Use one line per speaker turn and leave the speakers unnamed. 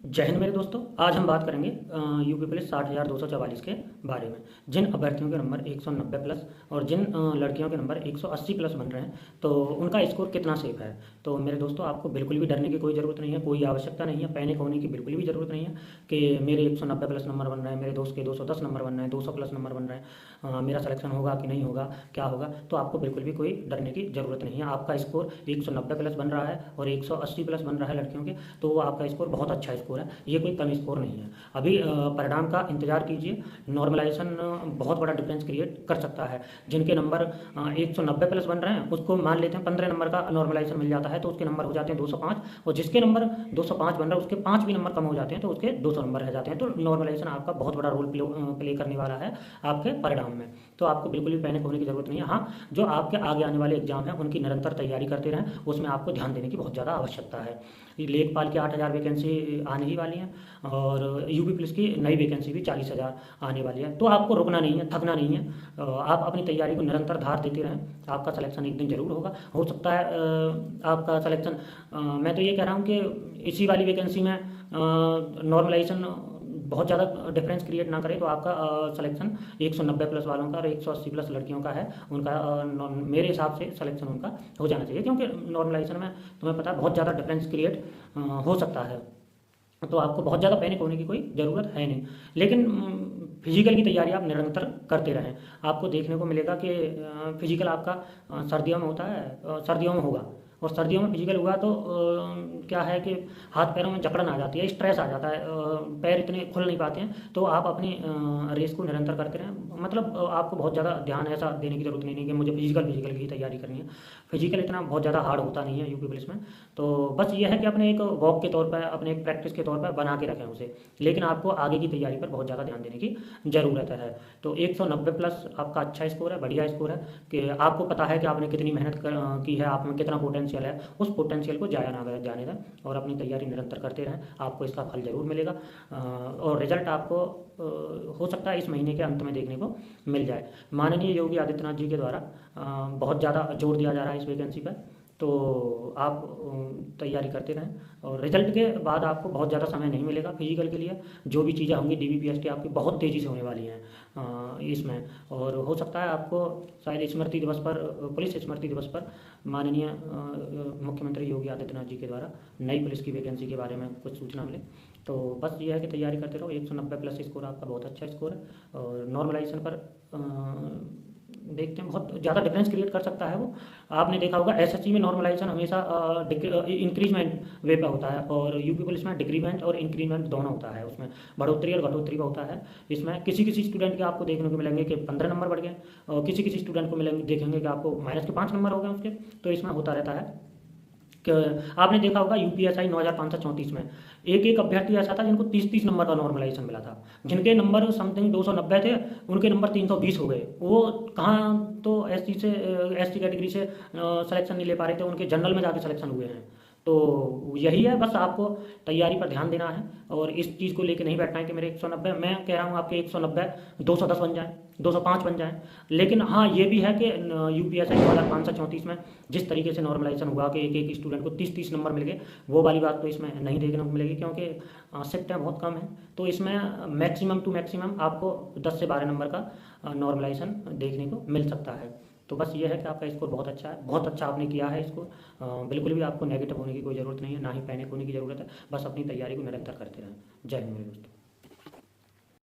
जय हिंद मेरे दोस्तों। आज हम बात करेंगे यूपी पुलिस 60,244 के बारे में। जिन अभ्यर्थियों के नंबर 190 प्लस और जिन लड़कियों के नंबर 180 प्लस बन रहे हैं तो उनका स्कोर कितना सेफ है। तो मेरे दोस्तों, आपको बिल्कुल भी डरने की कोई ज़रूरत नहीं है, कोई आवश्यकता नहीं है, पैनिक होने की बिल्कुल भी ज़रूरत नहीं है कि मेरे 190 प्लस नंबर बन रहे हैं, मेरे दोस्त के 210 नंबर बन रहे हैं, 200 प्लस नंबर बन रहे हैं, मेरा सिलेक्शन होगा कि नहीं होगा, क्या होगा। तो आपको बिल्कुल भी कोई डरने की ज़रूरत नहीं है। आपका स्कोर 190 प्लस बन रहा है और 180 प्लस बन रहा है लड़कियों के, तो वो आपका स्कोर बहुत अच्छा स्कोर है, ये कोई कम स्कोर नहीं है। अभी परिणाम का इंतजार कीजिए। नॉर्मलाइजेशन बहुत बड़ा डिफरेंस क्रिएट कर सकता है। जिनके नंबर 190 प्लस बन रहे हैं उसको मान लेते हैं 15 नंबर का नॉर्मलाइजेशन मिल जाता है तो उसके नंबर हो जाते हैं 205, और जिसके नंबर 205 बन रहा है उसके 5 भी नंबर कम हो जाते हैं तो उसके 200 नंबर रह जाते हैं। तो नॉर्मलाइजेशन आपका बहुत बड़ा रोल प्ले करने वाला है आपके परिणाम में। तो आपको बिल्कुल भी पैनिक होने की जरूरत नहीं है। हाँ, जो आपके आगे आने वाले एग्जाम हैं उनकी निरंतर तैयारी करते रहें, उसमें आपको ध्यान देने की बहुत ज़्यादा आवश्यकता है। लेखपाल की 8,000 वैकेंसी आने ही वाली है और यूपी पुलिस की नई वैकेंसी भी 40,000 आने वाली है। तो आपको रुकना नहीं है, थकना नहीं है। आप अपनी तैयारी को निरंतर धार देते रहें, आपका सिलेक्शन एक दिन जरूर होगा। हो सकता है आपका सिलेक्शन, मैं तो ये कह रहा हूँ कि इसी वाली वैकेंसी में नॉर्मलाइजेशन बहुत ज़्यादा डिफरेंस क्रिएट ना करे तो आपका सिलेक्शन 190 प्लस वालों का और 180 प्लस लड़कियों का है, उनका मेरे हिसाब से सिलेक्शन उनका हो जाना चाहिए, क्योंकि नॉर्मलाइजेशन में तुम्हें पता है बहुत ज़्यादा डिफरेंस क्रिएट हो सकता है। तो आपको बहुत ज़्यादा पैनिक होने की कोई ज़रूरत है नहीं, लेकिन फिजिकल की तैयारी आप निरंतर करते रहें। आपको देखने को मिलेगा कि फिजिकल आपका सर्दियों में होता है, सर्दियों में होगा, और सर्दियों में फिजिकल हुआ तो क्या है कि हाथ पैरों में जकड़न आ जाती है, स्ट्रेस आ जाता है, पैर इतने खुल नहीं पाते हैं। तो आप अपनी रेस को निरंतर करते रहें। मतलब आपको बहुत ज़्यादा ध्यान ऐसा देने की जरूरत नहीं है कि मुझे फिजिकल की तैयारी करनी है। फिजिकल इतना बहुत ज़्यादा हार्ड होता नहीं है यूपी पुलिस में। तो बस ये है कि अपने एक वॉक के तौर पर, अपने एक प्रैक्टिस के तौर पर बना के रखें उसे, लेकिन आपको आगे की तैयारी पर बहुत ज़्यादा ध्यान देने की ज़रूरत है। तो 190 प्लस आपका अच्छा स्कोर है, बढ़िया स्कोर है कि आपको पता है कि आपने कितनी मेहनत की है, आप में कितना पोटेंशियल है। उस पोटेंशियल को जाया ना जाने दें और अपनी तैयारी निरंतर करते रहें, आपको इसका फल ज़रूर मिलेगा। और रिजल्ट आपको हो सकता है इस महीने के अंत में देखने को मिल जाए। माननीय योगी आदित्यनाथ जी के द्वारा बहुत ज़्यादा जोर दिया जा रहा है इस वैकेंसी पर, तो आप तैयारी करते रहें। और रिजल्ट के बाद आपको बहुत ज़्यादा समय नहीं मिलेगा फिजिकल के लिए। जो भी चीज़ें होंगी DBPST आपकी बहुत तेज़ी से होने वाली हैं इसमें। और हो सकता है आपको शायद स्मृति दिवस पर, पुलिस स्मृति दिवस पर माननीय मुख्यमंत्री योगी आदित्यनाथ जी के द्वारा नई पुलिस की वैकेंसी के बारे में कुछ सूचना मिले। तो बस ये है कि तैयारी करते रहो। 190 प्लस स्कोर आपका बहुत अच्छा स्कोर है और नॉर्मलाइजेशन पर देखते हैं बहुत ज़्यादा डिफरेंस क्रिएट कर सकता है वो। आपने देखा होगा SSC में नॉर्मलाइजेशन हमेशा इंक्रीजमेंट वे पे होता है और यूपी पुलिस में डिक्रीमेंट और इंक्रीमेंट दोनों होता है, उसमें बढ़ोतरी और घटोतरी का होता है। इसमें किसी किसी स्टूडेंट के आपको देखने को मिलेंगे कि 15 नंबर बढ़ गए और किसी किसी स्टूडेंट को मिलेंगे, देखेंगे कि आपको माइनस के 5 नंबर हो गए उसके। तो इसमें होता रहता है कि आपने देखा होगा UPSI 9,534 में एक एक अभ्यर्थी ऐसा था जिनको 30-30 नंबर का नॉर्मलाइजेशन मिला था। जिनके नंबर समथिंग 290 थे उनके नंबर 320 हो गए। वो कहाँ तो ST कैटेगरी से सिलेक्शन नहीं ले पा रहे थे, उनके जनरल में जाके सिलेक्शन हुए हैं। तो यही है, बस आपको तैयारी पर ध्यान देना है और इस चीज़ को लेके नहीं बैठना है कि मेरे 190, मैं कह रहा हूँ आपके 190 210 बन जाए, 205 बन जाए। लेकिन हाँ, ये भी है कि UPSI 9,534 में जिस तरीके से नॉर्मलाइजेशन हुआ कि एक एक स्टूडेंट को 30-30 नंबर मिल गए, वो वाली बात तो इसमें नहीं देखने को मिलेगी, क्योंकि शिफ्टें बहुत कम है। तो इसमें मैक्सिमम टू मैक्सिमम आपको 10 से 12 नंबर का नॉर्मलाइजेशन देखने को मिल सकता है। तो बस ये है कि आपका स्कोर बहुत अच्छा है, बहुत अच्छा आपने किया है इसको। बिल्कुल भी आपको नेगेटिव होने की कोई ज़रूरत नहीं है, ना ही पैनिक होने की ज़रूरत है। बस अपनी तैयारी को निरंतर करते रहें। जय हिंद मेरे दोस्तों।